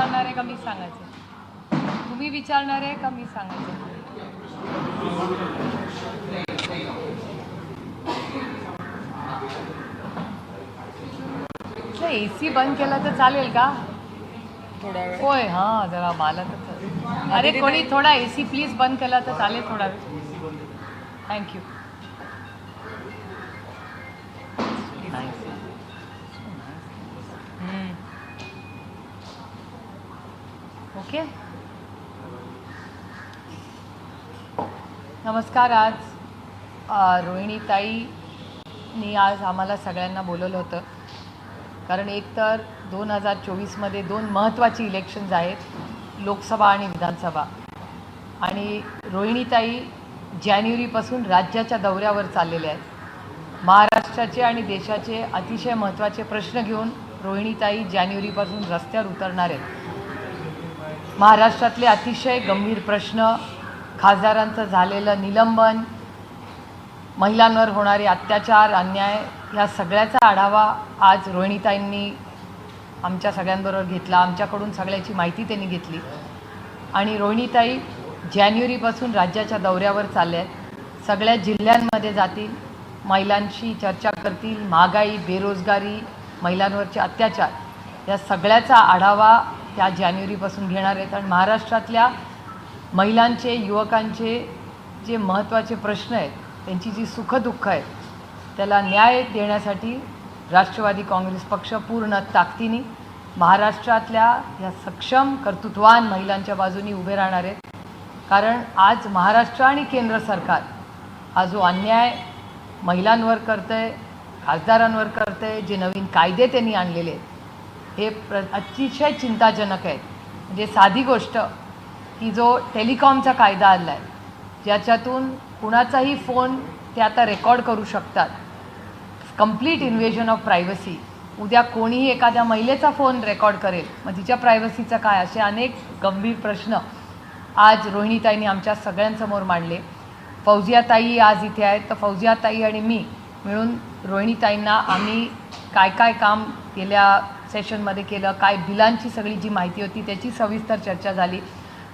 विचारणार आहे का मी सांगायचं? तुम्ही विचारणार आहे का मी सांगायचं? AC बंद केला तर चालेल का? थोडा वेळ. होय, हां जरा मला तर अरे कोणी थोडा AC प्लीज बंद केला तर चालेल थोडा वेळ. थँक्यू. ओके. नमस्कार. आज रोहिणीताईंनी आज आम्हाला सगळ्यांना बोलवलं होतं कारण एक तर 2024मध्ये 2 महत्त्वाची इलेक्शन्स आहेत, लोकसभा आणि विधानसभा. आणि रोहिणीताई जानेवारीपासून राज्याच्या दौऱ्यावर चाललेल्या आहेत. महाराष्ट्राचे आणि देशाचे अतिशय महत्त्वाचे प्रश्न घेऊन रोहिणीताई जानेवारीपासून रस्त्यावर उतरणार आहेत. महाराष्ट्रातले अतिशय गंभीर प्रश्न, खासदारांचं झालेलं निलंबन, महिलांवर होणारे अत्याचार, अन्याय, या सगळ्याचा आढावा आज रोहिणीताईंनी आमच्या सगळ्यांबरोबर घेतला. आमच्याकडून सगळ्याची माहिती त्यांनी घेतली. आणि रोहिणीताई जानेवारीपासून राज्याच्या दौऱ्यावर चालल्या आहेत. सगळ्या जिल्ह्यांमध्ये जातील, महिलांशी चर्चा करतील. महागाई, बेरोजगारी, महिलांवरचे अत्याचार, या सगळ्याचा आढावा त्या जानेवारीपासून घेणार आहेत. आणि महाराष्ट्रातल्या महिलांचे, युवकांचे जे महत्त्वाचे प्रश्न आहेत, त्यांची जी सुखदुःख आहेत, त्याला न्याय देण्यासाठी राष्ट्रवादी काँग्रेस पक्ष पूर्ण ताकदीने महाराष्ट्रातल्या या सक्षम कर्तृत्ववान महिलांच्या बाजूनी उभे राहणार आहेत. कारण आज महाराष्ट्र आणि केंद्र सरकार हा जो अन्याय महिलांवर करतं आहे, खासदारांवर करतं आहे, जे नवीन कायदे त्यांनी आणलेले आहेत, हे अतिशय चिंताजनक आहे. म्हणजे साधी गोष्ट की जो टेलिकॉमचा कायदा आणला आहे, ज्याच्यातून कुणाचाही फोन ते आता रेकॉर्ड करू शकतात, कंप्लीट इन्व्हेजन ऑफ प्रायव्हसी. उद्या कोणीही एखाद्या महिलेचा फोन रेकॉर्ड करेल, मग तिच्या प्रायव्हसीचं काय? असे अनेक गंभीर प्रश्न आज रोहिणीताईंनी आमच्या सगळ्यांसमोर मांडले. फौजियाताई आज इथे आहेत, तर फौजियाताई आणि मी मिळून रोहिणीताईंना आम्ही काय काय काम गेल्या सेशनमध्ये केलं, काय बिलांची सगळी जी माहिती होती त्याची सविस्तर चर्चा झाली.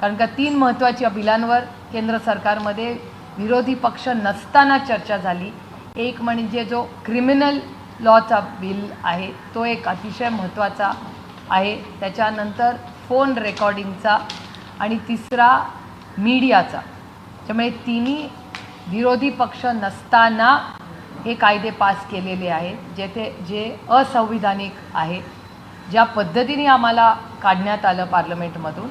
कारण का 3 महत्त्वाच्या बिलांवर केंद्र सरकारमध्ये विरोधी पक्ष नसताना चर्चा झाली. एक म्हणजे जो क्रिमिनल लॉचा बिल आहे तो एक अतिशय महत्त्वाचा आहे, त्याच्यानंतर फोन रेकॉर्डिंगचा, आणि तिसरा मीडियाचा. त्यामुळे तिन्ही विरोधी पक्ष नसताना हे कायदे पास केलेले आहेत, जे असंविधानिक आहे. ज्या पद्धतीने आम्हाला काढण्यात आलं पार्लमेंटमधून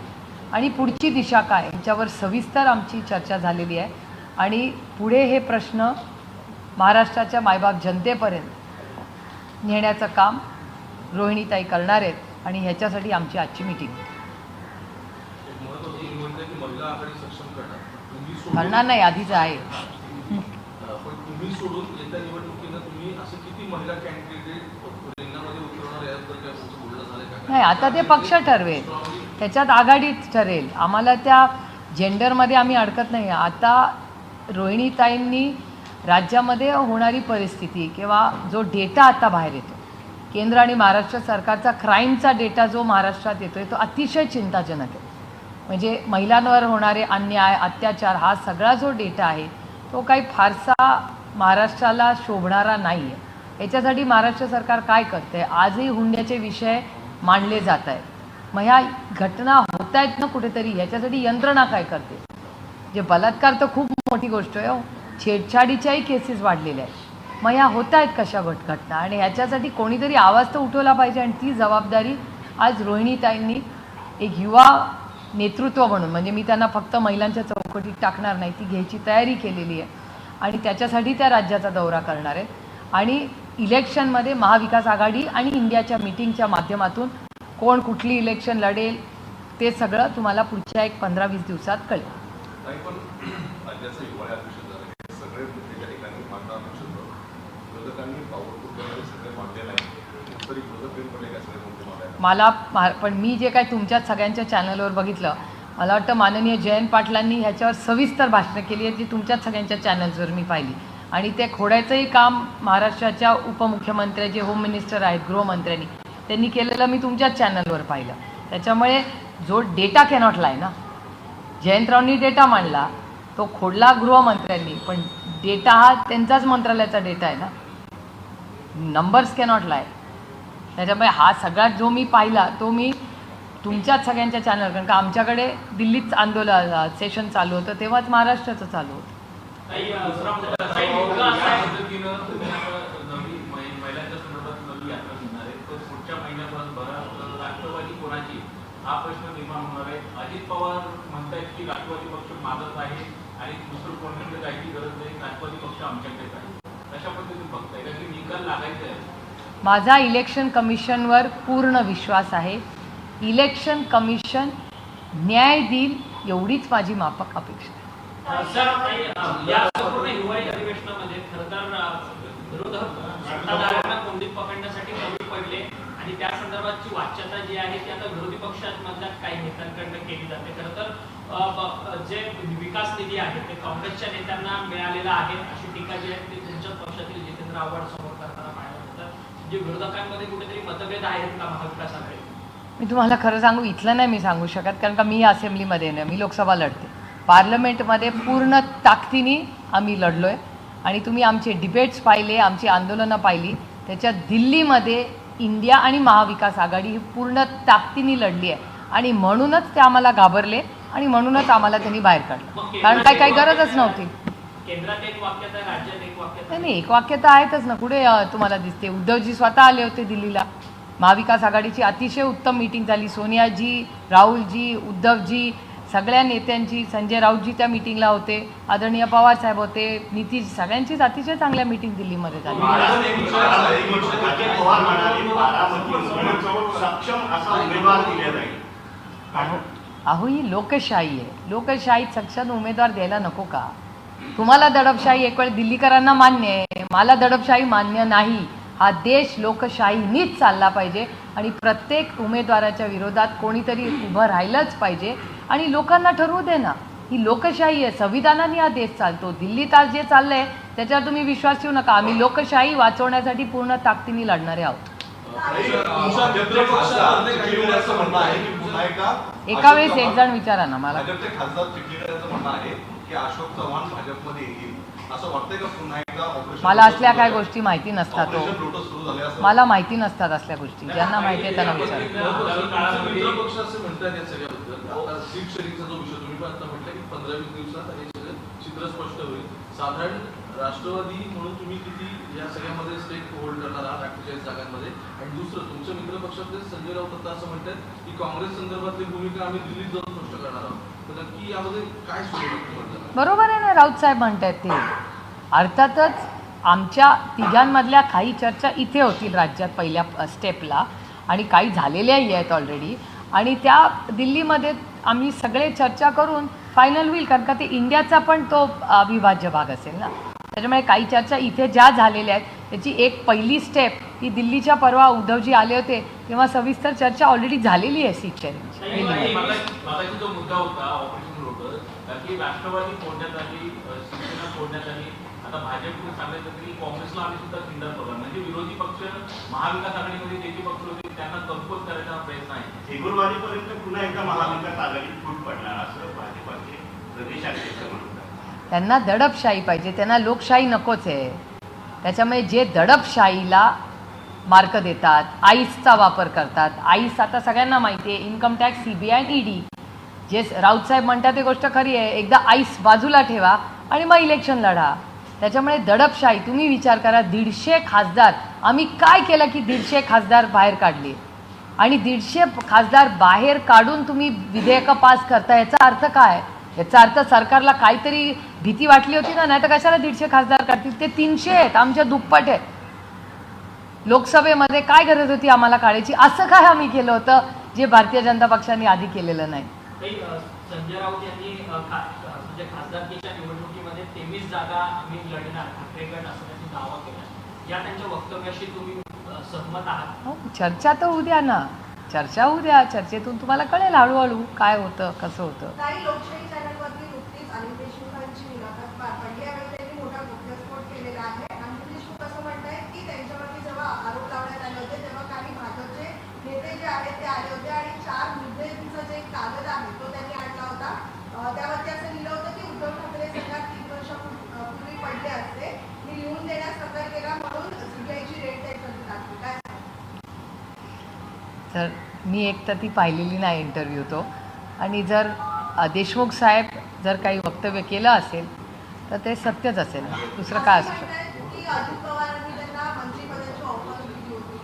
आणि पुढची दिशा काय याच्यावर सविस्तर आमची चर्चा झालेली आहे. आणि पुढे हे प्रश्न महाराष्ट्राच्या मायबाप जनतेपर्यंत नेण्याचं काम रोहिणीताई करणार आहेत. आणि ह्याच्यासाठी आमची आजची मीटिंग. करणार नाही, आधीच आहे. नाही, आता ते पक्ष ठरवेल, त्याच्यात आघाडीच ठरेल. आम्हाला त्या जेंडरमध्ये आम्ही अडकत नाही. आता रोहिणीताईंनी राज्यामध्ये होणारी परिस्थिती किंवा जो डेटा आता बाहेर येतो, केंद्र आणि महाराष्ट्र सरकारचा क्राईमचा डेटा जो महाराष्ट्रात येतो आहे तो अतिशय चिंताजनक आहे. म्हणजे महिलांवर होणारे अन्याय, अत्याचार, हा सगळा जो डेटा आहे तो काही फारसा महाराष्ट्राला शोभणारा नाही आहे. याच्यासाठी महाराष्ट्र सरकार काय करते? आजही हुंड्याचे विषय मांडले जात आहेत. मग ह्या घटना होत आहेत ना कुठेतरी, ह्याच्यासाठी यंत्रणा काय करते? जे बलात्कार तर खूप मोठी गोष्ट आहे, छेडछाडीच्याही केसेस वाढलेल्या आहेत. मग ह्या होत आहेत कशा घटना? आणि ह्याच्यासाठी कोणीतरी आवाज तर उठवला पाहिजे. आणि ती जबाबदारी आज रोहिणीताईंनी एक युवा नेतृत्व म्हणून, म्हणजे मी त्यांना फक्त महिलांच्या चौकटीत टाकणार नाही, ती घ्यायची तयारी केलेली आहे. आणि त्याच्यासाठी त्या राज्याचा दौरा करणार आहेत. आणि इलेक्शनमध्ये महाविकास आघाडी आणि इंडियाच्या मीटिंगच्या माध्यमातून कोण कुठली इलेक्शन लढेल ते सगळं तुम्हाला पुढच्या एक 15-20 दिवसात कळेल. मला पण मी जे काय तुमच्या सगळ्यांच्या चॅनलवर बघितलं, मला वाटतं माननीय जयंत पाटलांनी ह्याच्यावर सविस्तर भाषणं केली आहेत, जी तुमच्याच सगळ्यांच्या चॅनल्सवर मी पाहिली. आणि ते खोडायचंही काम महाराष्ट्राच्या उपमुख्यमंत्री, जे होम मिनिस्टर आहेत, गृहमंत्र्यांनी, त्यांनी केलेलं मी तुमच्याच चॅनलवर पाहिलं. त्याच्यामुळे जो डेटा कॅनॉट लाय ना, जयंतरावनी डेटा मांडला, तो खोडला गृहमंत्र्यांनी, पण डेटा हा त्यांचाच मंत्रालयाचा डेटा आहे ना, नंबर्स कॅनॉट लाय. त्याच्यामुळे हा सगळ्यात जो मी पाहिला तो मी तुमच्याच सगळ्यांच्या चॅनल, कारण का आमच्याकडे दिल्लीत आंदोलन सेशन चालू होतं तेव्हाच महाराष्ट्राचं चालू होतं. हा प्रश्न निर्माण होणार आहे. अजित पवार म्हणतायत की राष्ट्रवादी पक्ष मागत आहे आणि दुसरं कोणाकडे जायची गरज नाही, राष्ट्रवादी पक्ष आमच्याकडेच आहे. अशा पद्धतीने बघताय का की निकाल लागायचा आहे? माझा इलेक्शन कमिशनवर पूर्ण विश्वास आहे. इलेक्शन कमिशन न्याय देईल एवढीच माझी माफक अपेक्षा आहे. सर, या संपूर्ण हिवाळी अधिवेशनामध्ये खरं तर विरोधक सत्ताधाऱ्यांना कोंडीत पकडण्यासाठी कमी पडले आणि त्या संदर्भातची वाच्यता जी आहे ती आता विरोधी पक्षांमधल्या काही नेत्यांकडनं केली जाते. खरं तर जे विकास निधी आहे ते काँग्रेसच्या नेत्यांना मिळालेला आहे अशी टीका जी आहे ती त्यांच्याच पक्षातील जितेंद्र आव्हाड समोर करताना पाहायला मिळतं. जे विरोधकांमध्ये कुठेतरी मतभेद आहेत का महाविकास आघाडी? मी तुम्हाला खरं सांगू, इथलं नाही मी सांगू शकत, कारण का मी असेंब्लीमध्ये नाही, मी लोकसभा लढते. पार्लमेंटमध्ये पूर्ण ताकदीने आम्ही लढलो आहे आणि तुम्ही आमचे डिबेट्स पाहिले, आमची आंदोलनं पाहिली. त्याच्यात दिल्लीमध्ये इंडिया आणि महाविकास आघाडी ही पूर्ण ताकदीने लढली आहे आणि म्हणूनच ते आम्हाला घाबरले आणि म्हणूनच आम्हाला त्यांनी बाहेर काढलं, कारण काही गरजच नव्हती. केंद्रात एक वाक्यता, राज्यात एक वाक्यता. नाही, एक वाक्यता आहेतच ना. कुठे तुम्हाला दिसते? उद्धवजी स्वतः आले होते दिल्लीला. महाविकास आघाडीची अतिशय उत्तम मीटिंग झाली. सोनियाजी, राहुलजी, उद्धवजी, सगळ्या नेत्यांची, संजय राऊतजी त्या मीटिंगला होते, आदरणीय पवार साहेब होते, नितीश, सगळ्यांचीच अतिशय चांगल्या मीटिंग दिल्लीमध्ये झाली. अहो, ही लोकशाही आहे. लोकशाहीत सक्षम उमेदवार द्यायला नको का? तुम्हाला दडपशाही एक वेळ दिल्लीकरांना मान्य आहे, मला दडपशाही मान्य नाही. हा देश लोकशाहीनीच चालला पाहिजे आणि प्रत्येक उमेदवाराच्या विरोधात कोणीतरी उभं राहिलंच पाहिजे आणि लोकांना ठरवू दे ना. ही लोकशाही आहे, संविधानाने हा देश चालतो. दिल्लीत आज जे चाललंय त्याच्यावर तुम्ही विश्वास ठेवू नका. आम्ही लोकशाही वाचवण्यासाठी पूर्ण ताकदीने लढणारे आहोत. एका वेळेस एक जण विचारा ना मला. मला असल्या काय गोष्टी माहिती नसतात. मला माहिती नसतात असल्या गोष्टी. ज्यांना माहिती आहे त्यांना विचारा. चित्र स्पष्ट होईल. साधारण राष्ट्रवादी म्हणून तुम्ही किती या सगळ्यामध्ये स्टेक होल्ड करणार आहात 48 जागांमध्ये? आणि दुसरं, तुमच्या मित्र पक्षातले संजय राऊत आता असं म्हणतात की काँग्रेस संदर्भातली भूमिका आम्ही दिल्लीत जाऊन स्पष्ट करणार आहोत. तर नक्की यामध्ये काय सुरू? बरोबर आहे ना, राऊत साहेब म्हणतात ते. अर्थातच आमच्या तिघांमधल्या काही चर्चा इथे होतील राज्यात पहिल्या स्टेपला आणि काही झालेल्याही आहेत ऑलरेडी आणि त्या दिल्लीमध्ये आम्ही सगळे चर्चा करून फायनल होईल, कारण का ते इंडियाचा पण तो अविभाज्य भाग असेल ना. त्याच्यामुळे काही चर्चा इथे ज्या झालेल्या आहेत त्याची एक पहिली स्टेप ही दिल्लीच्या परवा उद्धवजी आले होते तेव्हा सविस्तर चर्चा ऑलरेडी झालेली आहे सीट शेअरिंगची. मगाशी जो मुद्दा होता ऑपरेशन रोड की राष्ट्रवादी फोडण्यात आली, शिवसेना फोडण्यात आली, आता भाजपने सांगायचं की काँग्रेसला आम्ही सुद्धा खिंडार बघा, म्हणजे विरोधी पक्ष महाविकास आघाडीमध्ये जे पक्ष होते त्यांना कमकुवत करायचा प्रयत्न आहे. फेब्रुवारीपर्यंत पुन्हा एकदा महाविकास आघाडीत फूट पडणार असं भाजपाचे प्रदेशाध्यक्ष म्हणतात. त्यांना दडपशाही पाहिजे, त्यांना लोकशाही नकोच आहे. त्याच्यामुळे जे दडपशाहीला मार्क देतात, आईसचा वापर करतात. आईस आता सगळ्यांना माहिती आहे, इन्कम टॅक्स, CBI आणि ED. जे राऊत साहेब म्हणतात ते गोष्ट खरी आहे. एकदा आईस बाजूला ठेवा आणि मग इलेक्शन लढा. त्याच्यामुळे दडपशाही, तुम्ही विचार करा, 150 खासदार आम्ही काय केलं की 150 खासदार बाहेर काढले आणि 150 खासदार बाहेर काढून तुम्ही विधेयकं पास करता. याचा अर्थ काय? याचा अर्थ सरकारला काहीतरी भीती वाटली होती ना, नाही तर कशाला 150 खासदार काढतील? ते 300 आहेत, आमच्या दुप्पट आहेत. लोकसभेमध्ये काय गरज होती आम्हाला काढायची? असं काय आम्ही केलं होतं जे भारतीय जनता पक्षाने आधी केलेलं नाही? संजय राऊत यांनी खासदारकीच्या निवडणुकीमध्ये 23 जागा आम्ही लढणार ठाकरे गट असल्याचा दावा केला. या त्यांच्या वक्तव्याशी तुम्ही सहमत आहात? चर्चा तर होऊ द्या ना, चर्चा होऊ द्या. चर्चेतून तुम्हाला कळेल हळूहळू काय होतं, कसं होतं. काही लोकशाही चॅनलवरती नुकतीच अनिल देशमुखांची मुलाखत पडली. यावेळी त्यांनी मोठा गोप्यस्फोट केलेला आहे. अनिल देशमुख असं म्हणतायत की त्यांच्यावरती जेव्हा आरोप लावण्यात आले होते तेव्हा काही भाजपचे नेते जे आहेत ते आले होते आणि 4 तर मी एक तर ती पाहिलेली नाही इंटरव्ह्यू तो, आणि जर देशमुख साहेब जर काही वक्तव्य केलं असेल तर ते सत्यच असेल ना, दुसरं काय असू शकतं. की अजित पवारांनी त्यांना मंत्रिपदाची ऑफर दिली होती.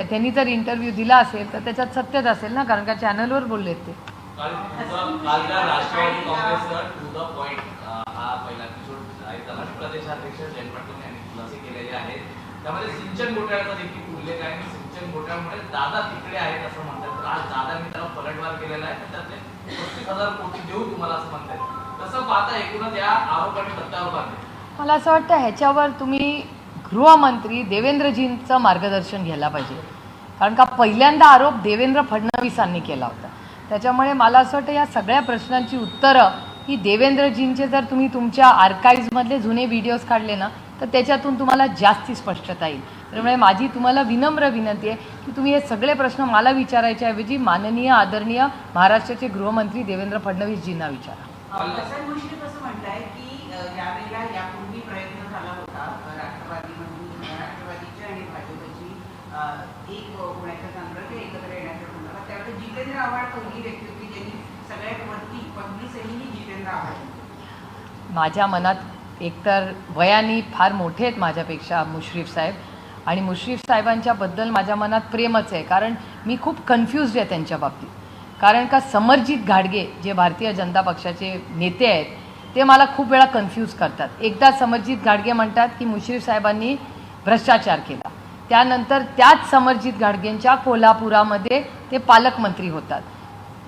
त्यांनी जर इंटरव्ह्यू दिला असेल तर त्याच्यात सत्यच असेल ना, कारण का चॅनलवर बोललेत ते. कालच्या राष्ट्रवादी काँग्रेसचा टू द पॉइंट हा पहिला एपिसोड आहे. त्याला प्रदेशाध्यक्ष जयंत पाटील यांनी खुलासे केलेले आहेत. त्यामध्ये सिंचन घोटाळ्याचा देखील उल्लेख आहे. सिंचन घोटाळ्यामुळे दादा तिकडे आहेत असं म्हणतात. तर आज दादांनी त्याला पलटवार केलेला आहे. तर त्यातले 35,000 कोटी देऊ तुम्हाला असं म्हणतात. तसं पाहता एकूणच या आरोपाने सत्तावर बांधले. मला असं वाटतं ह्याच्यावर तुम्ही गृहमंत्री देवेंद्रजींचं मार्गदर्शन घ्यायला पाहिजे, कारण का पहिल्यांदा आरोप देवेंद्र फडणवीसांनी केला होता. त्याच्यामुळे मला असं वाटतं या सगळ्या प्रश्नांची उत्तरं ही देवेंद्रजींचे जर तुम्ही तुमच्या आर्काईव्हमधले जुने व्हिडिओज काढले ना तर त्याच्यातून तुम्हाला जास्ती स्पष्टता येईल. त्यामुळे माझी तुम्हाला विनम्र विनंती आहे की तुम्ही हे सगळे प्रश्न मला विचारायच्या ऐवजी माननीय आदरणीय महाराष्ट्राचे गृहमंत्री देवेंद्र फडणवीसजींना विचारा. हसन मुश्रीफ असं म्हणताय की यावेळेला यापूर्वी प्रयत्न झाला होता राष्ट्रवादीची आणि भाजपची एक होण्याच्या नंतर ते एकत्र येण्याच्या संदर्भात. त्यावेळेला जितेंद्र आव्हाड पहिली व्यक्ती होती ज्यांनी सगळ्यात वरती पहिली सही ही जितेंद्र आव्हाड. माझ्या मनात एकतर वयाने फार मोठे आहेत माझ्यापेक्षा मुश्रीफ साहेब, आणि मुश्रीफ साहेबांच्याबद्दल माझ्या मनात प्रेमच आहे, कारण मी खूप कन्फ्युज्ड आहे त्यांच्या बाबतीत. कारण का समरजित घाटगे जे भारतीय जनता पक्षाचे नेते आहेत ते मला खूप वेळा कन्फ्यूज करतात. एकदा समरजित घाटगे म्हणतात की मुश्रीफ साहेबांनी भ्रष्टाचार केला, त्यानंतर त्याच समरजित घाटगेंच्या कोल्हापुरामध्ये ते पालकमंत्री होतात.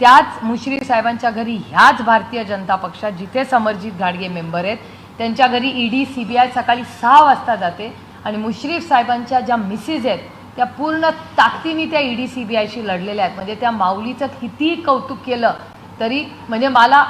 त्याच मुश्रीफ साहेबांच्या घरी ह्याच भारतीय जनता पक्षात जिथे समरजित घाटगे मेंबर आहेत त्यांच्या घरी ईडी CBI सकाळी 6 वाजता जाते, आणि मुश्रीफ साहेबांच्या ज्या मिसेस आहेत त्या पूर्ण ताकदीने त्या ईडी CBIशी लढलेल्या आहेत. म्हणजे त्या माऊलीचं कितीही कौतुक केलं तरी म्हणजे मला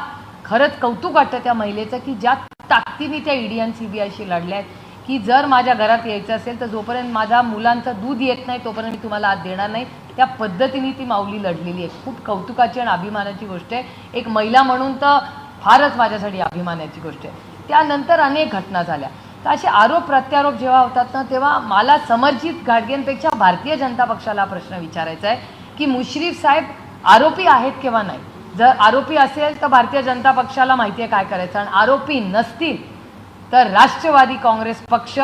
खरंच कौतुक वाटतं त्या महिलेचं की ज्या ताकदीने त्या ईडी आणि CBIशी लढल्या आहेत, की जर माझ्या घरात यायचं असेल तर जोपर्यंत माझ्या मुलांचं दूध येत नाही तोपर्यंत मी तुम्हाला आज देणार नाही, त्या पद्धतीने ती माऊली लढलेली आहे. खूप कौतुकाची आणि अभिमानाची गोष्ट आहे. एक महिला म्हणून तर फारच माझ्यासाठी अभिमानाची गोष्ट आहे. त्यानंतर अनेक घटना झाल्या. तर असे आरोप प्रत्यारोप जेव्हा होतात ना तेव्हा मला समरजित घाटगेंपेक्षा भारतीय जनता पक्षाला प्रश्न विचारायचा आहे की मुश्रीफ साहेब आरोपी आहेत किंवा नाही. जर आरोपी असेल तर भारतीय जनता पक्षाला माहिती आहे काय करायचं, आणि आरोपी नसतील तर राष्ट्रवादी काँग्रेस पक्ष,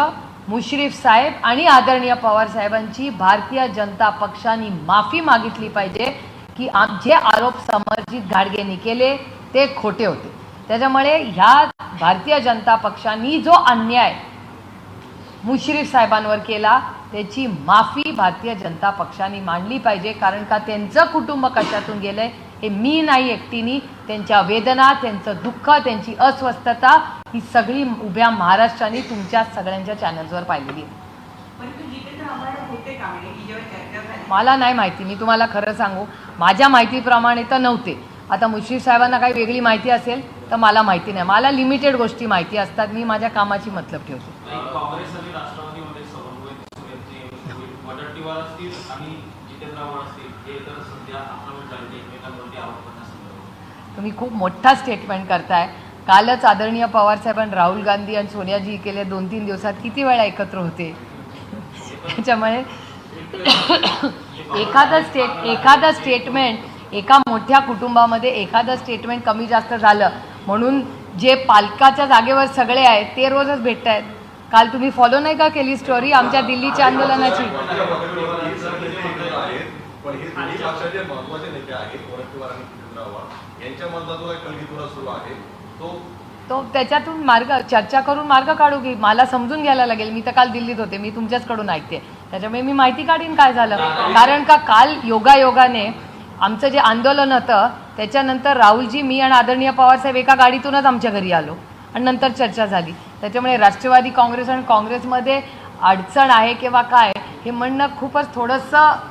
मुश्रीफ साहेब आणि आदरणीय पवार साहेबांची भारतीय जनता पक्षाने माफी मागितली पाहिजे की जे आरोप समरजित घाटगेंनी केले ते खोटे होते. त्याच्यामुळे ह्या भारतीय जनता पक्षाने जो अन्याय मुश्रीफ साहेबांवर केला त्याची माफी भारतीय जनता पक्षाने मांडली पाहिजे, कारण का त्यांचं कुटुंब कशातून गेलंय हे मी नाही एकटीनी, त्यांच्या वेदना, त्यांचं दुःख, त्यांची अस्वस्थता ही सगळी उभ्या महाराष्ट्राने तुमच्या सगळ्यांच्या चॅनल्सवर पाहिलेली आहे. परंतु जितेंद्र आव्हाड होते का म्हणजे की जेव्हा चर्चा झाली? मला नाही माहिती, मी तुम्हाला खरं सांगू माझ्या माहितीप्रमाणे तर नव्हते. आता मुश्रीफ साहेबांना काही वेगळी माहिती असेल तर मला माहिती नाही. मला लिमिटेड गोष्टी माहिती असतात, मी माझ्या कामाची मतलब ठेवते. काँग्रेस आणि राष्ट्रवादीमध्ये समन्वय दिसून येते. वडट्टीवार असतील आणि जितेंद्र आव्हाड असतील हे तर सध्या आक्रमक झाले एकमेकांवरती आरोप करण्यासंदर्भात. तुम्ही खूप मोठा स्टेटमेंट करताय. कालच आदरणीय पवारसाहेबांनी राहुल गांधी आणि सोनियाजी गेल्या 2-3 दिवसात किती वेळा एकत्र होते. त्याच्यामुळे एखादं स्टेटमेंट एका मोठ्या कुटुंबामध्ये एखादं स्टेटमेंट कमी जास्त झालं म्हणून जे पालकाच्या जागेवर सगळे आहेत ते रोजच भेटत आहेत. काल तुम्ही फॉलो नाही का केली स्टोरी आमच्या दिल्लीच्या आंदोलनाची? पण हे दोन्ही पक्षाचे महत्त्वाचे नेते आहेत वडट्टीवार आणि जितेंद्र आव्हाड यांच्यामधला जो एक कलगीतुरा सुरू आहे तो त्याच्यातून मार्ग चर्चा करून मार्ग काढू की मला समजून घ्यायला लागेल. मी तर काल दिल्लीत होते, मी तुमच्याचकडून ऐकते, त्याच्यामुळे मी माहिती काढीन काय झालं. कारण का काल योगायोगाने आमचं जे आंदोलन होतं त्याच्यानंतर राहुलजी, मी आणि आदरणीय पवारसाहेब एका गाडीतूनच आमच्या घरी आलो आणि नंतर चर्चा झाली. त्याच्यामुळे राष्ट्रवादी काँग्रेस आणि काँग्रेसमध्ये अडचण आहे किंवा काय हे म्हणणं खूपच थोडंसं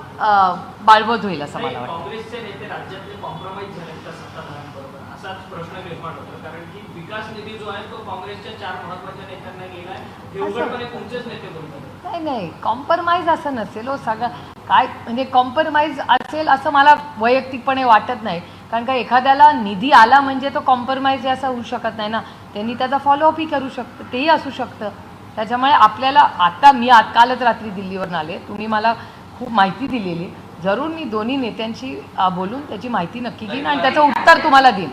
बाळबोध होईल असं मला वाटतं. काँग्रेसचे नेते राज्यातले कॉम्प्रोमाइज झाले तर सत्ताधाऱ्यांबरोबर असाच प्रश्न निर्माण होतो, कारण की विकास निधी जो आहे तो काँग्रेसच्या 4 महत्त्वाच्या नेत्यांना गेलाय. हे उघडपणे तुमचेच नेते बोलतात. नाही कॉम्प्रोमाइज असं नसेल हो. सगळं काय म्हणजे कॉम्प्रोमाइज असेल असं मला वैयक्तिकपणे वाटत नाही, कारण का एखाद्याला निधी आला म्हणजे तो कॉम्प्रोमाइज असं होऊ शकत नाही ना. त्यांनी त्याचा फॉलोअपही करू शकतं, तेही असू शकतं. त्याच्यामुळे आपल्याला आता मी कालच रात्री दिल्लीवरून आले, तुम्ही मला खूप माहिती दिलेली. जरूर मी दोन्ही नेत्यांशी बोलून त्याची माहिती नक्की घेईन आणि त्याचं उत्तर तुम्हाला देईन.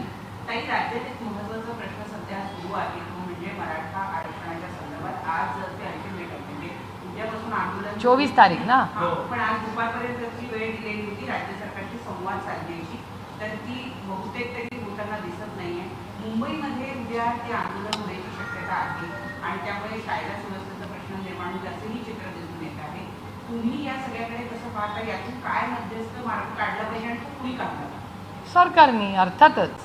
काही राज्यात एक महत्त्वाचा प्रश्न सध्या सुरू आहे तो म्हणजे मराठा आरक्षणाच्या संदर्भात आज ते अल्टिमेटम म्हणजे उद्यापासून आंदोलन 24 तारीख ना. हां, पण आज दुपारपर्यंतची वेळ दिलेली होती राज्य सरकारशी संवाद साधण्याची, तर ती बहुतेक तरी होताना दिसत नाहीये. मुंबईमध्ये उद्या ते आंदोलन होण्याची शक्यता आहे आणि त्यामुळे कायदा सुव्यवस्थेचा प्रश्न निर्माण होईल असंही चित्र दिसून येत आहे. तुम्ही या सगळ्याकडे कसं पाहता, यातून काय मध्यस्थ मार्ग काढला पाहिजे आणि तो कुणी काढला? सरकारने, अर्थातच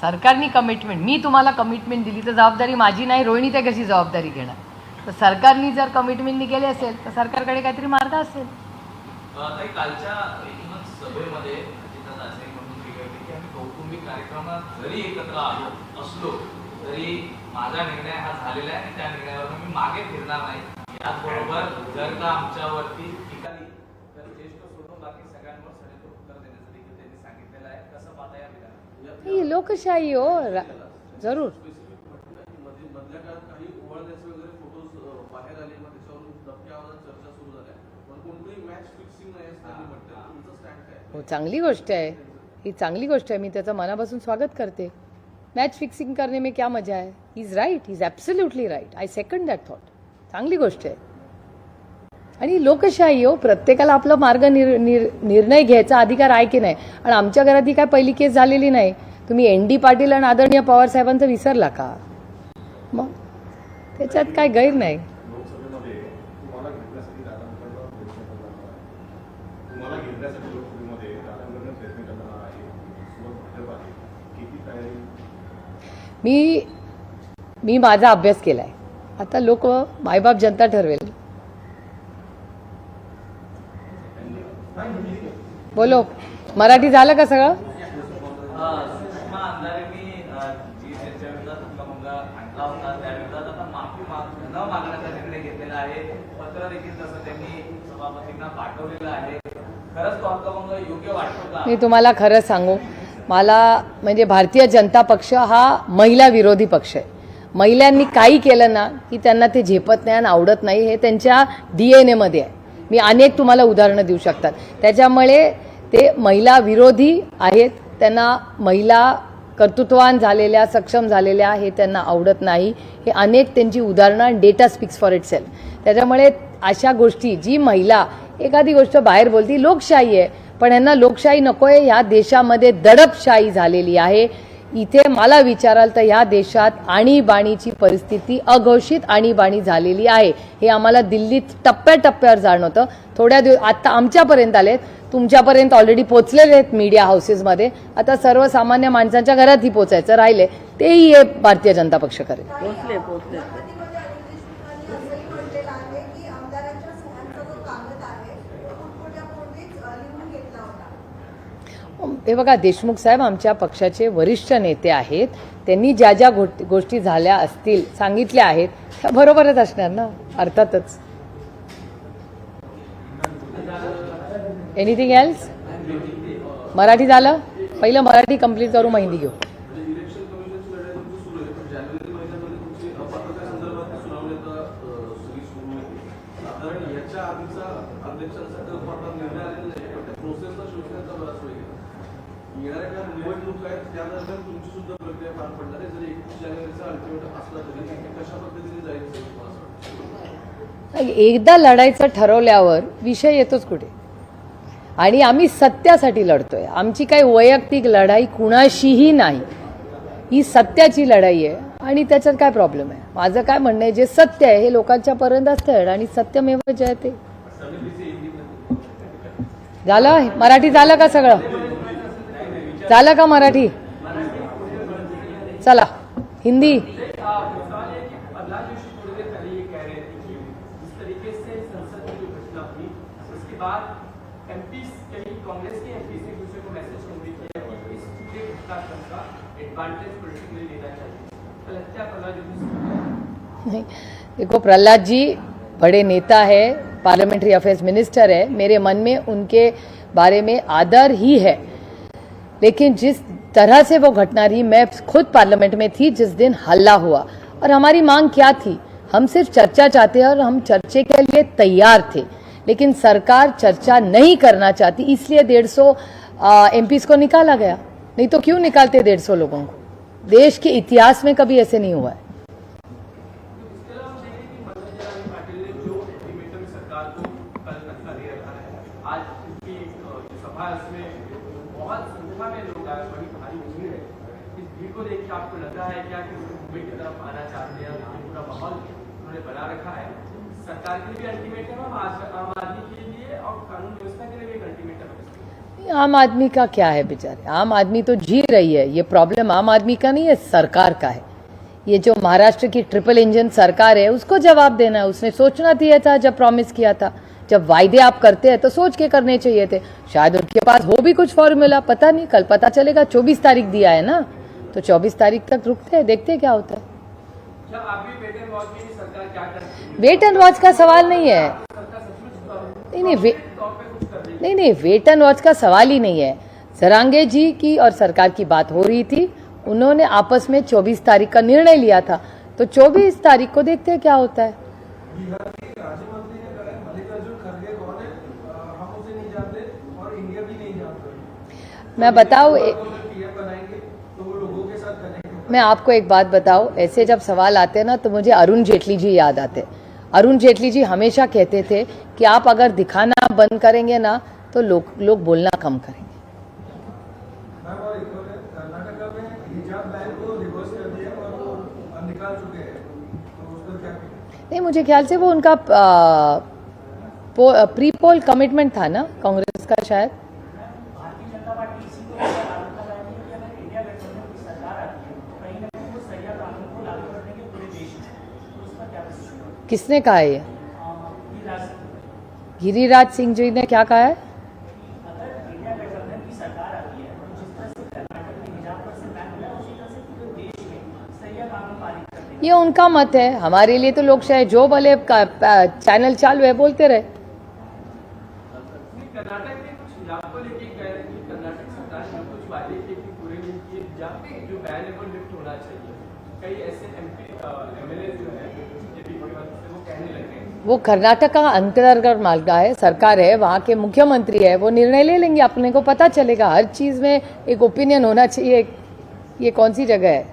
सरकारनी कमिटमेंट, मी तुम्हाला कमिटमेंट दिली तर जबाबदारी माझी नाही, रोहिणी ते कशी जबाबदारी घेणार. तर सरकारनी जर कमिटमेंट केली असेल तर सरकारकडे काहीतरी मार्ग असेल. ताई, कालच्या एकूणच सभेमध्ये अजितदादा असे म्हणून गेले की आम्ही कौटुंबिक कार्यक्रमात जरी एकत्र आलो असलो तरी माझा निर्णय हा झालेला आहे आणि त्या निर्णयावर मी मागे फिरणार नाही. याचबरोबर जर का आमच्यावरती टीका तर ज्येष्ठ सोडून बाकी सगळ्यांवर सडेतोड उत्तर देण्याचं देखील त्यांनी सांगितलेलं आहे. कसं पाहता या विधानात? ही लोकशाही हो, जरूर. मधल्या काळात काही ओवाळण्याचे वगैरे फोटोज बाहेर आले, मग त्याच्यावरून दबक्या आवाजात चर्चा सुरू झाल्या, पण कोणतीही मॅच फिक्सिंग नाही असं त्यांनी म्हटलं. तुमचं स्टँड काय? हो, चांगली गोष्ट आहे ही, चांगली गोष्ट आहे. मी त्याचं मनापासून स्वागत करते. मॅच फिक्सिंग करने में क्या मजा है. He is right, he is absolutely right. I second that thought. चांगली गोष्ट आहे. आणि लोकशाही हो, प्रत्येकाला आपला मार्ग निर्णय घ्यायचा अधिकार आहे की नाही. आणि आमच्या घरात ही काय पहिली केस झालेली नाही. तुम्ही ND पाटील आणि आदरणीय पवार साहेबांचं विसरला का? मग त्याच्यात काय गैर नाही. लोकसभेमध्ये तुम्हाला घेण्यासाठी राधानगरला प्रयत्न करणार आहे, तुम्हाला घेण्यासाठी लोकसभेमध्ये राधानगरला प्रयत्न करणार आहे, सोबत भाजप आहे, किती तयारी? मी माझा अभ्यास केलाय. आता लोक मायबाप जनता ठरवेल. बोलो, मराठी झालं का सगळं? सुषमा अंधारेंनी जी त्यांच्या विरोधात हुक्कामुक्का आणला होता त्या विरोधात आता माफी न मागण्याचा निर्णय घेतलेला आहे. पत्र देखील तसं त्यांनी सभापतींना पाठवलेलं आहे. खरंच तो हक्कभंग योग्य वाटतो का? मी तुम्हाला खरं सांगू, मला म्हणजे भारतीय जनता पक्ष हा महिला विरोधी पक्ष आहे. महिलांनी काही केलं ना की त्यांना ते झेपत नाही आणि आवडत नाही. हे त्यांच्या DNA मध्ये आहे. मी अनेक तुम्हाला उदाहरणं देऊ शकतात. त्याच्यामुळे ते महिला विरोधी आहेत. त्यांना महिला कर्तृत्ववान झालेल्या, सक्षम झालेल्या हे त्यांना आवडत नाही. हे अनेक त्यांची उदाहरणं, डेटा स्पीक्स फॉर इटसेल्फ. त्याच्यामुळे अशा गोष्टी, जी महिला एखादी गोष्ट बाहेर बोलती, लोकशाही आहे, पण यांना लोकशाही नको आहे. ह्या देशामध्ये दडपशाही झालेली आहे. इथे मला विचाराल तर ह्या देशात आणीबाणीची परिस्थिती, अघोषित आणीबाणी झालेली आहे. हे आम्हाला दिल्लीत टप्प्याटप्प्यावर जाणवतं. थोड्या दिवस आता आमच्यापर्यंत आलेत, तुमच्यापर्यंत ऑलरेडी पोचलेले आहेत मीडिया हाऊसेसमध्ये. आता सर्वसामान्य माणसांच्या घरातही पोचायचं राहिले, तेही हे भारतीय जनता पक्ष करेल. पोहोचले सभापतीमध्ये अनिल देशमुखांनी असंही म्हटलेलं आहे की आमदारांच्या सह्यांचा जो कागद आहे तो पुटपुट्यापूर्वीच लिहून घेतला होता. हे बघा, देशमुख साहेब आमच्या पक्षाचे वरिष्ठ नेते आहेत. त्यांनी ज्या ज्या गोष्टी झाल्या असतील, सांगितल्या आहेत, त्या बरोबरच असणार ना, अर्थातच. Anything else? मराठी झालं? पहिलं मराठी कंप्लीट करू, मग हिंदी घेऊ. इलेक्शन कमिशनची लढाई तुमची सुरू आहे, पण जानेवारी महिन्यामध्ये तुमची अपात्रतेसंदर्भात सुनावणी आता सुरू होती. साधारण याच्या आधीचा अध्यक्षांसाठी अपात्र निर्णय आलेला नाही, पण त्या प्रोसेसला शिवसेनेचा बराच वेळ गेला. येणाऱ्या काळात निवडणूक आहेत, त्या दरम्यान तुमची सुद्धा प्रक्रिया पार पडणार आहे. जरी 21 जानेवारीचा अल्टिमेटम असला तरी कशा पद्धतीने जायचं? एकदा लढायचं ठरवल्यावर विषय येतोच कुठे. आणि आम्ही सत्यासाठी लढतोय. आमची काही वैयक्तिक लढाई कुणाशीही नाही. ही सत्याची लढाई आहे आणि त्याच्यात काय प्रॉब्लेम आहे? माझं काय म्हणणं आहे, जे सत्य आहे हे लोकांच्या पर्यंत असतं आणि सत्यमेव जयते. झालं? मराठी झालं का सगळं? झालं का मराठी? चला हिंदी. नहीं, देखो प्रहलाद जी बड़े नेता है, पार्लियामेंट्री अफेयर्स मिनिस्टर है. मेरे मन में उनके बारे में आदर ही है. लेकिन जिस तरह से वो घटना रही, मैं खुद पार्लियामेंट में थी जिस दिन हल्ला हुआ, और हमारी मांग क्या थी? हम सिर्फ चर्चा चाहते हैं और हम चर्चे के लिए तैयार थे. लेकिन सरकार चर्चा नहीं करना चाहती, इसलिए 150 एमपीज को निकाला गया। नहीं तो क्यों निकालते 150 लोगों को? देश के इतिहास में कभी ऐसे नहीं हुआ है। आपको लग रहा है क्या कि मुंबई की तरफ आना चाहते हैं, पूरा माहौल उन्होंने बना रखा है? सरकार के लिए भी अल्टीमेटम है, आम आदमी के लिए और कानून व्यवस्था के लिए भी अल्टीमेटम है। आम आदमी का क्या है बेचारे, आम आदमी तो जी रही है। ये प्रॉब्लम आम आदमी का नहीं है, सरकार का है। ये जो महाराष्ट्र की ट्रिपल इंजन सरकार है उसको जवाब देना है। उसने सोचना दिया था जब प्रॉमिस किया था। जब वायदे आप करते हैं तो सोच के करने चाहिए थे। शायद उनके पास हो भी कुछ फॉर्मूला, पता नहीं, कल पता चलेगा। 24 तारीख दिया है ना, तो 24 तारीख तक रुकते हैं, देखते हैं क्या होता है। क्या आप भी वेट एंड वॉच की सरकार क्या करती है? वेट एंड वॉच का सवाल नहीं है। नहीं, वेट एंड वॉच का सवाल ही नहीं है। जरांगे जी की और सरकार की बात हो रही थी, उन्होंने आपस में 24 तारीख का निर्णय लिया था, तो 24 तारीख को देखते हैं क्या होता है। मैं बताऊं, मैं आपको एक बात बताऊं, ऐसे जब सवाल आते हैं ना तो मुझे अरुण जेटली जी याद आते। अरुण जेटली जी हमेशा कहते थे कि आप अगर दिखाना बंद करेंगे ना तो लोग बोलना कम करेंगे। नहीं, मुझे ख्याल से वो उनका प्री पोल कमिटमेंट था ना कांग्रेस का शायद। किसने कहा है ये? गिरिराज सिंह जी ने क्या कहा है? ये उनका मत है, हमारे लिए तो लोग शायद जो बोले चैनल चालू है बोलते रहे। कर्नाटक में कुछ आपको लेके कर्नाटक सरकार ने कुछ वादे किए कि पूरे दिन की जो बैन है वो लिफ्ट होना चाहिए। कई ऐसे एमएलए जो है वो कहने लगे। वो कर्नाटक का अंतर्गत मामला है, सरकार है, वहाँ के मुख्यमंत्री है, वो निर्णय ले लेंगे, अपने को पता चलेगा। हर चीज में एक ओपिनियन होना चाहिए। ये कौन सी जगह है?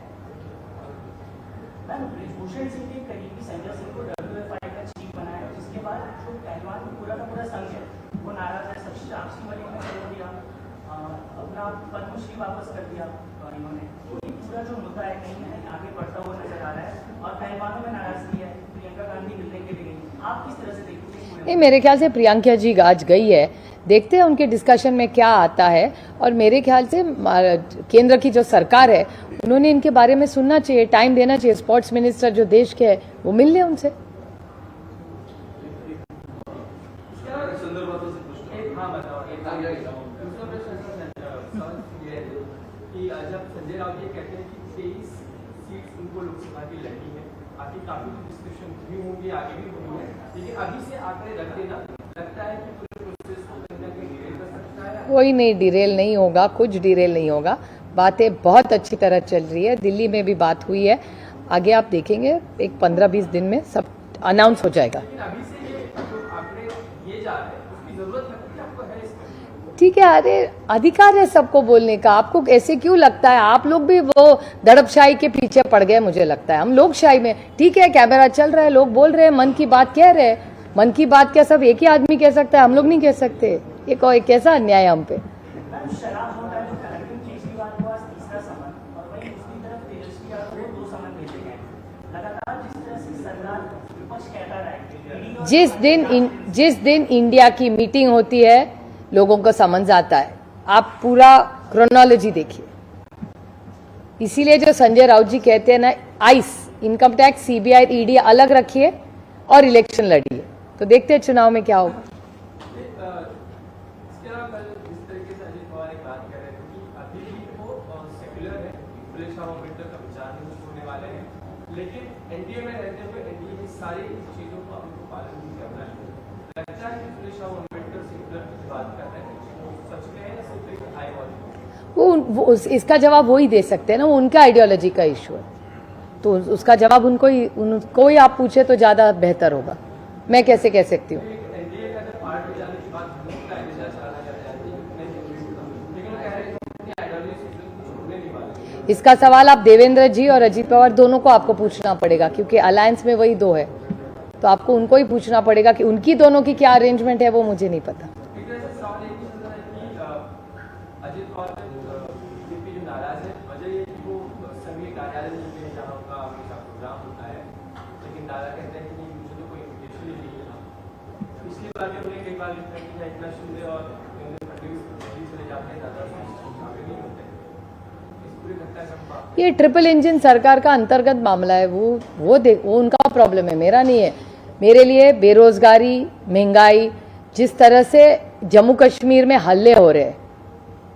वापस कर दिया इन्होंने, तो ये पूरा जो मुद्दा है कहीं ना कहीं आगे बढ़ता हुआ नजर आ रहा है और पहलवानों में नाराजगी है। प्रियंका गांधी मिलने के लिए गई, आप किस तरह से देखते हैं? नहीं, मेरे ख्याल से प्रियंका जी आज गई है, देखते हैं उनके डिस्कशन में क्या आता है। और मेरे ख्याल से केंद्र की जो सरकार है उन्होंने इनके बारे में सुनना चाहिए, टाइम देना चाहिए। स्पोर्ट्स मिनिस्टर जो देश के है वो मिल ले उनसे। जब संजय राउत जी कहते हैं कि 23 सीट्स उनको लोकसभा की लड़नी है, आगे काफी डिस्कशन भी होंगी, आगे भी होंगी है, लेकिन अभी से आंकड़े रख देना लगता है कि पूरे प्रोसेस को कहीं ना कहीं डिरेल कर सकता है। कोई नहीं डिरेल नहीं होगा, कुछ डिरेल नहीं होगा। बातें बहुत अच्छी तरह चल रही है, दिल्ली में भी बात हुई है। आगे आप देखेंगे एक 15-20 दिन में सब अनाउंस हो जाएगा। अभी से ये जो आंकड़े ये जा रहे हैं उसकी जरूरत लगती है आपको? है ठीक है, अरे अधिकार है सबको बोलने का। आपको ऐसे क्यों लगता है? आप लोग भी वो दड़पशाही के पीछे पड़ गए, मुझे लगता है। हम लोग शाही में, ठीक है, कैमरा चल रहा है, लोग बोल रहे हैं, मन की बात कह रहे हैं। मन की बात क्या सब एक ही आदमी कह सकता है? हम लोग नहीं कह सकते। ये कोई कैसा अन्याय है हम पे? जिस दिन इंडिया की मीटिंग होती है लोगों को समझ आता है। आप पूरा क्रोनोलॉजी देखिए। इसीलिए जो संजय राउत जी कहते हैं ना, ice, income tax, CBI, ED अलग रखिए और इलेक्शन लड़िए, तो देखते हैं चुनाव में क्या होगा। इसके अलावा कल जिस तरीके से अजीत पवार एक बात कह रहे थे कि अभी भी वो सेक्युलर है, विंटर का विचार नहीं होने वाले हैं, लेकिन एनडीए में रहते हुए एनडीए की सारी चीजों को हमको पालन नहीं करना है। लगता है कि अम्बेडकर सेक्युलर की बात कर रहे हैं, सच में है या सिर्फ एक आइडियोलॉजी? वो इसका जवाब वो ही दे सकते हैं ना, वो उनका आइडियोलॉजी का इशू है, तो उसका जवाब उनको ही आप पूछे तो ज्यादा बेहतर होगा। मैं कैसे कह सकती हूँ? एनडीए का इसका सवाल आप देवेंद्र जी और अजीत पवार दोनों को आपको पूछना पड़ेगा, क्योंकि अलायंस में वही दो है, तो आपको उनको ही पूछना पड़ेगा कि उनकी दोनों की क्या अरेंजमेंट है, वो मुझे नहीं पता। अजीत पवार बीजेपी जो नाराज है, वजह ये कि वो संघीय कार्यालय में जहाँ उनका हमेशा प्रोग्राम होता है, लेकिन दादा कहते हैं कि मुझे तो कोई इन्विटेशन ही नहीं मिला। पिछली बार भी उन्हें कई बार लिखा है कि इतना शिंदे और फडणवीस दिल्ली चले जाते हैं, दादा शामिल नहीं होते। इस पूरी घटना का ये ट्रिपल इंजन सरकार का अंतर्गत मामला है, वो उनका प्रॉब्लम है, मेरा नहीं है। मेरे लिए बेरोजगारी, महंगाई, जिस तरह से जम्मू कश्मीर में हल्ले हो रहे हैं,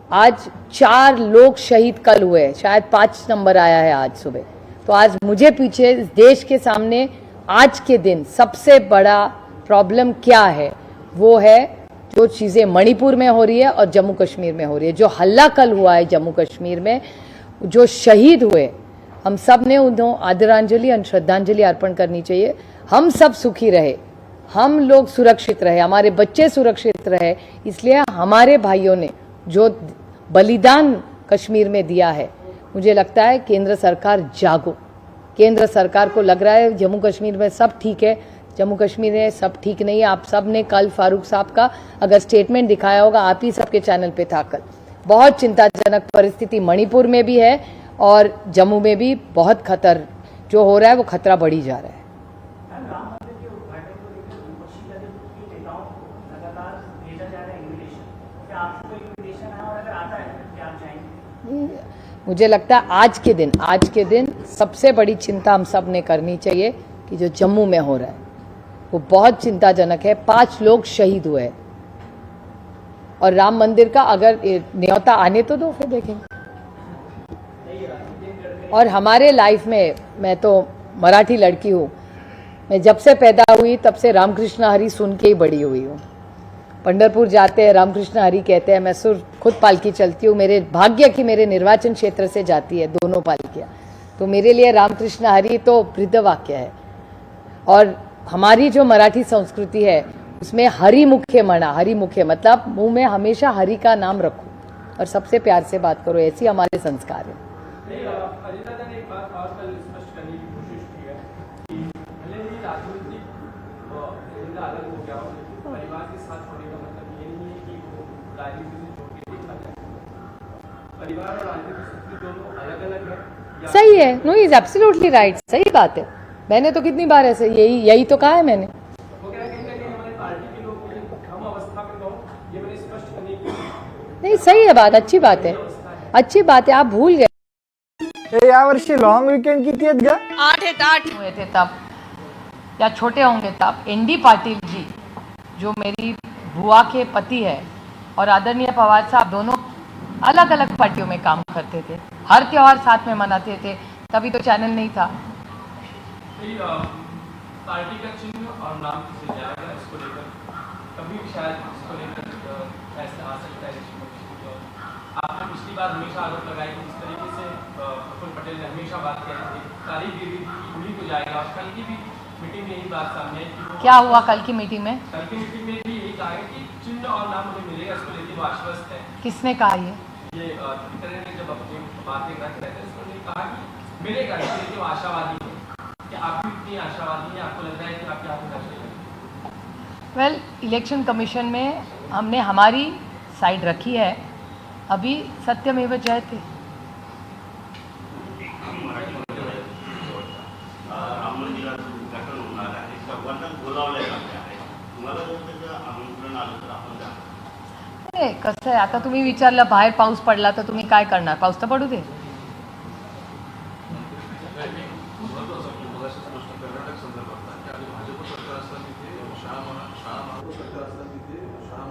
आज 4 लोग शहीद कल हुए, शायद 5 नंबर आया है आज सुबह, तो आज मुझे पीछे इस देश के सामने आज के दिन सबसे बड़ा प्रॉब्लम क्या है, वो है जो चीज़ें मणिपुर में हो रही है और जम्मू कश्मीर में हो रही है। जो हल्ला कल हुआ है जम्मू कश्मीर में, जो शहीद हुए, हम सब ने उन्हें आदरांजलि और श्रद्धांजलि अर्पण करनी चाहिए। हम सब सुखी रहे, हम लोग सुरक्षित रहे, हमारे बच्चे सुरक्षित रहे, इसलिए हमारे भाइयों ने जो बलिदान कश्मीर में दिया है, मुझे लगता है केंद्र सरकार जागो। केंद्र सरकार को लग रहा है जम्मू कश्मीर में सब ठीक है, जम्मू कश्मीर में सब ठीक नहीं है। आप सब ने कल फारूक साहब का अगर स्टेटमेंट दिखाया होगा, आप ही सबके चैनल पे था कल, बहुत चिंताजनक परिस्थिति मणिपुर में भी है और जम्मू में भी बहुत खतर जो हो रहा है, वो खतरा बढ़ी जा रहा है। मुझे लगता है आज के दिन सबसे बड़ी चिंता हम सब ने करनी चाहिए कि जो जम्मू में हो रहा है वो बहुत चिंताजनक है। 5 लोग शहीद हुए और राम मंदिर का अगर न्योता आने तो दो, फिर देखेंगे। और हमारे लाइफ में, मैं तो मराठी लड़की हूँ, मैं जब से पैदा हुई तब से रामकृष्ण हरी सुन के ही बड़ी हुई हूँ। पंढरपुर जाते हैं, रामकृष्ण हरी कहते हैं, मैं खुद पालकी चलती हूँ। मेरे भाग्य की मेरे निर्वाचन क्षेत्र से जाती है दोनों पालकियाँ, तो मेरे लिए रामकृष्ण हरी तो वृद्ध वाक्य है। और हमारी जो मराठी संस्कृति है उसमें हरि मुख्य मना, हरि मुख्य मतलब मुंह में हमेशा हरि का नाम रखो और सबसे प्यार से बात करो, ऐसी हमारे संस्कार है। अजीत दादा ने एक बात और कल स्पष्ट करने की कोशिश की है कि भले ही राजनीतिक एजेंडा अलग हो गया हो, परिवार के साथ होने का मतलब ये नहीं है कि वो राजनीति से जोड़ के देखा जाए। परिवार और राजनीतिक स्थिति दोनों अलग अलग है। सही है, नो इज एब्सोल्युटली राइट, सही बात है। मैंने तो कितनी बार ऐसे यही तो कहा है मैंने। वो कह रहे हैं हमारे पार्टी के लोग हम अवस्था में रहो, ये मैंने स्पष्ट करने की। नहीं, सही है बात, अच्छी बात है, अच्छी बात है। आप भूल गए यावर्षी लॉन्ग वीकेंड किती आहेत ग? 8 हुए थे तब, या छोटे होंगे तब, ND पाटिल जी जो मेरी बुआ के पति है और आदरणीय पवार साहब दोनों अलग अलग पार्टियों में काम करते थे, हर त्योहार साथ में मनाते थे, तभी तो चैनल नहीं था। पार्टी का चिन्ह और नाम किसे जाएगा, इसको लेकर कभी शायद इसको लेकर ऐसा आ सकता है। आपने पिछली बार हमेशा आरोप लगाया कि इस तरीके से प्रफुल्ल पटेल ने हमेशा बात की थी कारीगिरी उन्हीं को जाएगा, और कल की भी मीटिंग में यही बात सामने आई कि क्या हुआ कल की मीटिंग में? कल की मीटिंग में भी यही कहा है कि चिन्ह और नाम उन्हें मिलेगा, इसको लेकर वो आश्वस्त है। किसने कहा ये ट्विटर ने जब अपनी बातें रख रहे थे, उन्होंने कहा कि मिलेगा, इसको लेकर वो आशावादी है। क्या आप भी इतनी आशावादी हैं? आपको लग रहा है कि आप क्या होना चाहिए? वेल, इलेक्शन कमीशन में हमने हमारी साइड रखी है, अभी सत्यमेव जयते। राम मंदिराचं उद्घाटन होणार आहे, सर्वांना बोलावलं आहे, तुम्हाला जर त्याचं आमंत्रण आलं तर आपण जा। नाही, कसं आहे, आता तुम्ही विचारलं बाहेर पाऊस पडला तर तुम्ही काय करणार? पाऊस तर पडू दे। कर्नाटक संदर्भात आणि भाजप सरकार असताना तिथे शाळा सरकार असताना तिथे शाळा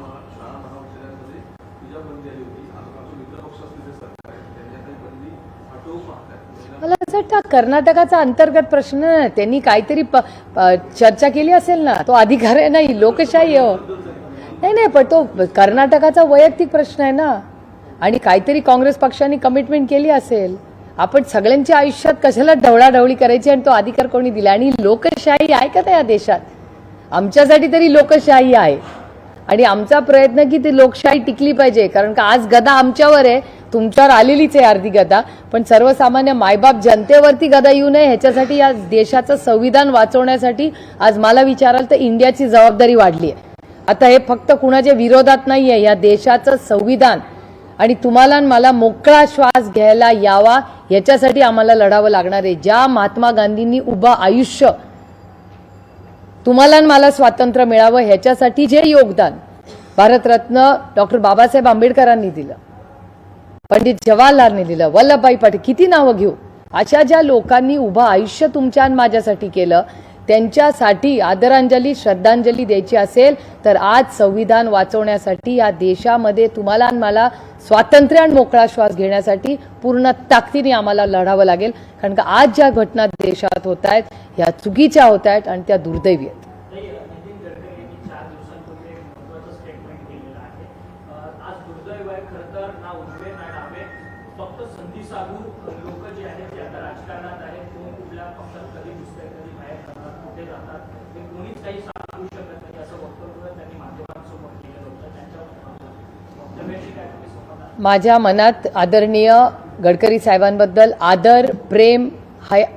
महाविद्यालयांमध्ये तिच्या बंदी आली होती। आमचे मित्र पक्ष असलेले सरकार आहे, त्यांनी आता बंदी हटवू पाहतात। मला असं वाटतं कर्नाटकाचा अंतर्गत प्रश्न नाही, त्यांनी काहीतरी चर्चा केली असेल ना, तो अधिकार आहे, नाही लोकशाही हो, नाही, पण तो कर्नाटकाचा वैयक्तिक प्रश्न आहे ना, आणि काहीतरी काँग्रेस पक्षाने कमिटमेंट केली असेल। आपण सगळ्यांच्या आयुष्यात कशाला ढवळाढवळी करायची आणि तो अधिकार कोणी दिला? आणि लोकशाही आहे का या देशात? आमच्यासाठी तरी लोकशाही आहे आणि आमचा प्रयत्न की ती लोकशाही टिकली पाहिजे, कारण का आज गदा आमच्यावर आहे, तुमच्यावर आलेलीच आहे अर्धी गदा, पण सर्वसामान्य मायबाप जनतेवरती गदा येऊ नये ह्याच्यासाठी या देशाचं संविधान वाचवण्यासाठी आज मला विचाराल तर इंडियाची जबाबदारी वाढली आहे. आता हे फक्त कुणाच्या विरोधात नाही आहे, या देशाचं संविधान आणि तुम्हाला मला मोकळा श्वास घ्यायला यावा याच्यासाठी आम्हाला लढावं लागणार आहे. ज्या महात्मा गांधींनी उभं आयुष्य तुम्हाला मला स्वातंत्र्य मिळावं ह्याच्यासाठी जे योगदान भारतरत्न डॉक्टर बाबासाहेब आंबेडकरांनी दिलं, पंडित जवाहरलालने दिलं, वल्लभभाई पटेल, किती नावं घेऊ, अशा ज्या लोकांनी उभं आयुष्य तुमच्या आणि माझ्यासाठी केलं त्यांच्यासाठी आदरांजली श्रद्धांजली द्यायची असेल तर आज संविधान वाचवण्यासाठी या देशामध्ये तुम्हाला आणि मला स्वातंत्र्य आणि मोकळा श्वास घेण्यासाठी पूर्ण ताकदीने आम्हाला लढावं लागेल. कारण का आज ज्या घटना देशात होत आहेत ह्या चुकीच्या होत आहेत आणि त्या दुर्दैवी आहेत. नितीन गडकरी यांनी 4 दिवसांपूर्वी एक महत्त्वाचं स्टेटमेंट केलेलं आहे. आज दुर्दैव आहे खरं तर, ना उजवे ना डावे, फक्त संधी साधू लोक जे आहेत ते आता राजकारणात आहेत. कोण कुठल्या पक्षात कधी दिसतंय, कधी बाहेर जातात, कुठे जातात हे कोणीच काही सांगू शकत नाही असं वक्तव्य त्यांनी माध्यमांसमोर केलं होतं. त्यांच्या वक्तव्याची काय तुम्ही समजता? माझ्या मनात आदरणीय गडकरी साहेबांबद्दल आदर प्रेम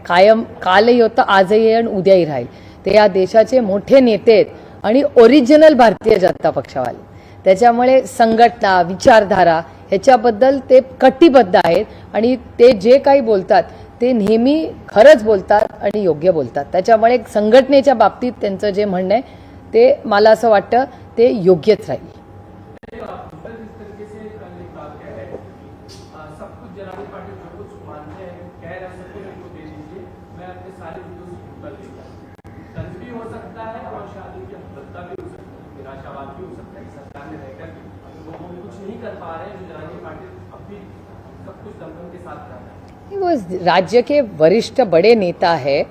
कायम कालही होतं, आजही आणि उद्याही राहील. ते या देशाचे मोठे नेते आहेत आणि ओरिजिनल भारतीय जनता पक्षावाले. त्याच्यामुळे संघटना विचारधारा ह्याच्याबद्दल ते कटिबद्ध आहेत आणि ते जे काही बोलतात ते नेहमी खरंच बोलतात आणि योग्य बोलतात. त्याच्यामुळे संघटनेच्या बाबतीत त्यांचं जे म्हणणं आहे ते मला असं वाटतं ते योग्यच राहील. वो राज्य के वरिष्ठ बड़े नेता है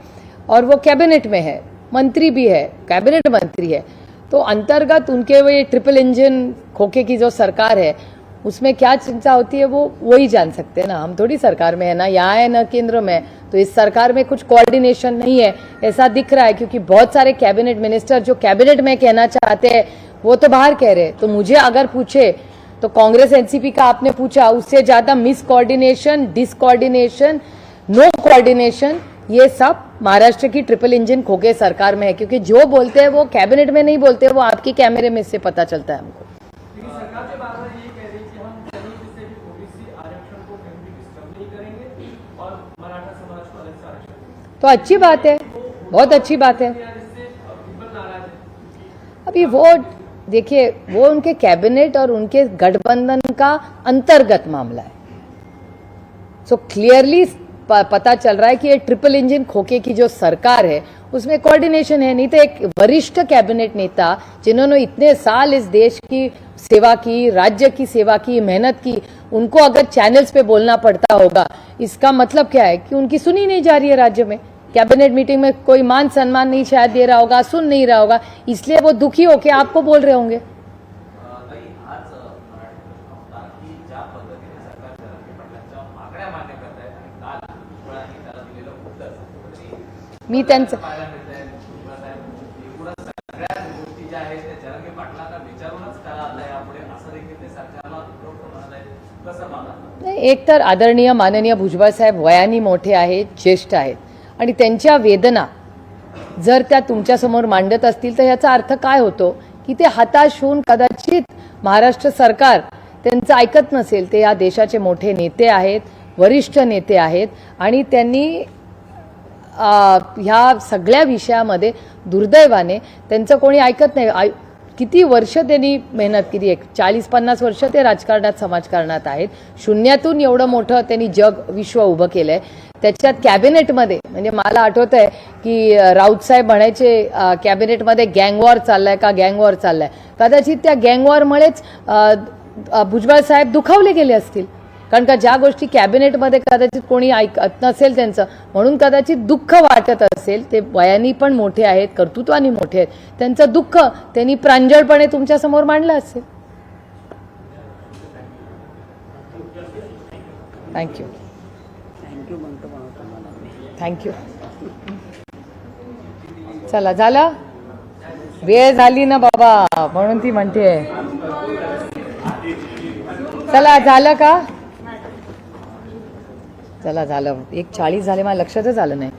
और वो कैबिनेट में है, मंत्री भी है, कैबिनेट मंत्री है, तो अंतर्गत उनके वो ये ट्रिपल इंजन खोखे की जो सरकार है उसमें क्या चिंता होती है वो वही जान सकते हैं ना. हम थोड़ी सरकार में है ना, यहाँ है ना केंद्र में, तो इस सरकार में कुछ कोऑर्डिनेशन नहीं है ऐसा दिख रहा है. क्योंकि बहुत सारे कैबिनेट मिनिस्टर जो कैबिनेट में कहना चाहते हैं वो तो बाहर कह रहे हैं. तो मुझे अगर पूछे तो कांग्रेस एनसीपी का आपने पूछा, उससे ज्यादा मिस कोऑर्डिनेशन, डिसकोऑर्डिनेशन, नो कोऑर्डिनेशन ये सब महाराष्ट्र की ट्रिपल इंजन खोखे सरकार में है. क्योंकि जो बोलते हैं वो कैबिनेट में नहीं बोलते, वो आपके कैमरे में से पता चलता है हमको. तो अच्छी बात है, बहुत अच्छी बात है. अभी वो देखिए वो उनके कैबिनेट और उनके गठबंधन का अंतर्गत मामला है. सो क्लियरली पता चल रहा है कि ये ट्रिपल इंजन खोखे की जो सरकार है उसमें कोऑर्डिनेशन है. नहीं तो एक वरिष्ठ कैबिनेट नेता जिन्होंने इतने साल इस देश की सेवा की, राज्य की सेवा की, मेहनत की, उनको अगर चैनल्स पे बोलना पड़ता होगा इसका मतलब क्या है कि उनकी सुनी नहीं जा रही है राज्य में. कैबिनेट मीटिंग में कोई मान सम्मान नहीं शायद दे रहा होगा, सुन नहीं रहा होगा, इसलिए वो दुखी होकर आपको बोल रहे होंगे. मी त्यांचं एक तर आदरणीय माननीय भुजबळ साहेब वयाने मोठे आहेत, ज्येष्ठ आहेत आणि त्यांच्या वेदना जर त्या तुमच्यासमोर मांडत असतील तर याचा अर्थ काय होतो की ते हताश होऊन कदाचित महाराष्ट्र सरकार त्यांचं ऐकत नसेल. ते या देशाचे मोठे नेते आहेत, वरिष्ठ नेते आहेत आणि त्यांनी ह्या सगळ्या विषयामध्ये दुर्दैवाने त्यांचं कोणी ऐकत नाही. किती वर्ष त्यांनी मेहनत केली, 40-50 वर्ष ते राजकारणात समाजकारणात आहेत. शून्यातून एवढं मोठं त्यांनी जग विश्व उभं केलंय. त्याच्यात कॅबिनेटमध्ये म्हणजे मला आठवत आहे की राऊत साहेब म्हणायचे कॅबिनेटमध्ये गँगवॉर चाललाय का, गँगवॉर चाललाय. कदाचित त्या गँगवॉरमुळेच भुजबळ साहेब दुखावले गेले असतील. कारण का ज्या गोष्टी कॅबिनेटमध्ये कदाचित कोणी ऐकत नसेल त्यांचं, म्हणून कदाचित दुःख वाटत असेल. ते वयानी पण मोठे आहेत, कर्तृत्वानी मोठे आहेत, त्यांचं दुःख त्यांनी प्रांजळपणे तुमच्या समोर मांडलं असेल. Thank you thank you. चला झालं, वेळ झाली ना बाबा म्हणून ती म्हणते. चला झालं का. चला झालं 1:40 झाले, मला लक्षातच आलं नाही.